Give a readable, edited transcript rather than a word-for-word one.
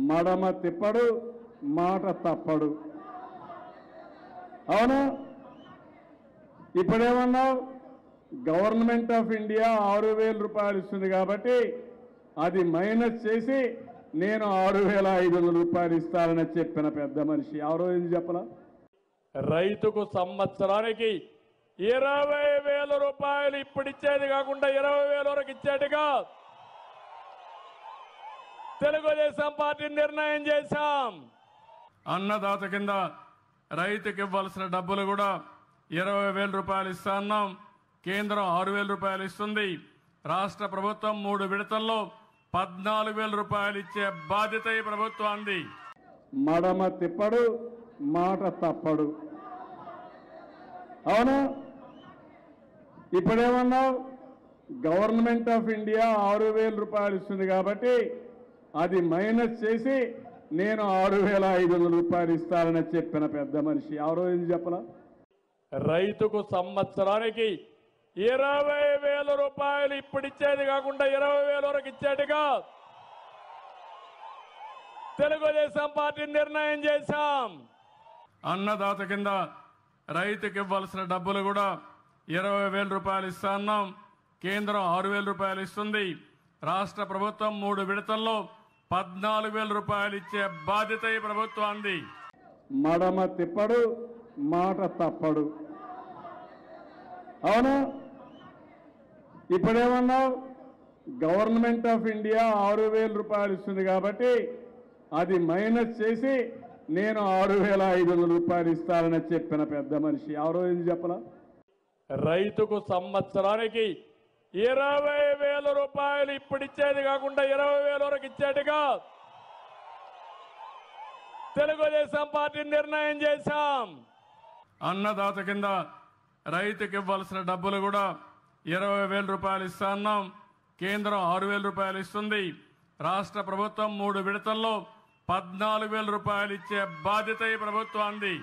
మడమ తిప్పడు, మాట తప్పడు. అవునా? ఇప్పుడేమన్నావు? గవర్నమెంట్ ఆఫ్ ఇండియా 6,000 రూపాయలు ఇస్తుంది కాబట్టి అది మైనస్ చేసి నేను 6,500 రూపాయలు ఇస్తానని చెప్పిన పెద్ద మనిషి ఎవరో ఇది చెప్పలా? రైతుకు సంవత్సరానికి 20,000 రూపాయలు ఇప్పుడు ఇచ్చేది కాకుండా 20,000 వరకు ఇచ్చేట్టుగా తెలుగుదేశం పార్టీ నిర్ణయం చేశాం. అన్నదాత కింద రైతుకి ఇవ్వాల్సిన డబ్బులు కూడా 20,000 రూపాయలు ఇస్తా అన్నాం. కేంద్రం 6,000 రూపాయలు ఇస్తుంది. రాష్ట్ర ప్రభుత్వం 3 విడతల్లో 14,000 రూపాయలు ఇచ్చే బాధ్యత ఈ ప్రభుత్వానికి. మడమ తిప్పడు, మాట తప్పడు. అవునా? ఇప్పుడేమన్నావు? గవర్నమెంట్ ఆఫ్ ఇండియా 6,000 రూపాయలు ఇస్తుంది కాబట్టి అది మైనస్ చేసి నేను 6,500 రూపాయలు ఇస్తానని చెప్పిన పెద్ద మనిషి ఎవరో ఇది చెప్పలా? రైతుకు సంవత్సరానికి 20,000 రూపాయలు ఇప్పుడు ఇచ్చేది కాకుండా 20,000 వరకు ఇచ్చేట్టుగా తెలుగుదేశం పార్టీ నిర్ణయం చేశాం. అన్నదాత కింద రైతుకి ఇవ్వాల్సిన డబ్బులు కూడా 20,000 రూపాయలు ఇస్తా అన్నాం. కేంద్రం 6,000 రూపాయలు ఇస్తుంది. రాష్ట్ర ప్రభుత్వం 3 విడతల్లో 14,000 రూపాయలు ఇచ్చే బాధ్యత ఈ ప్రభుత్వానికి. మడమ తిప్పడు, మాట తప్పడు. అవునా? ఇప్పుడేమన్నావు? గవర్నమెంట్ ఆఫ్ ఇండియా 6,000 రూపాయలు ఇస్తుంది కాబట్టి అది మైనస్ చేసి నేను 6,500 రూపాయలు ఇస్తానని చెప్పిన పెద్ద మనిషి ఎవరో ఇది చెప్పలా? రైతుకు సంవత్సరానికి 20,000 రూపాయలు ఇప్పుడు ఇచ్చేది కాకుండా 20,000 వరకు ఇచ్చేట్టుగా తెలుగుదేశం పార్టీ నిర్ణయం చేశాం. అన్నదాత కింద రైతుకి ఇవ్వాల్సిన డబ్బులు కూడా 20,000 రూపాయలు ఇస్తా అన్నాం. కేంద్రం 6,000 రూపాయలు ఇస్తుంది. రాష్ట్ర ప్రభుత్వం 3 విడతల్లో 14,000 రూపాయలు ఇచ్చే బాధ్యత ఈ ప్రభుత్వానికి.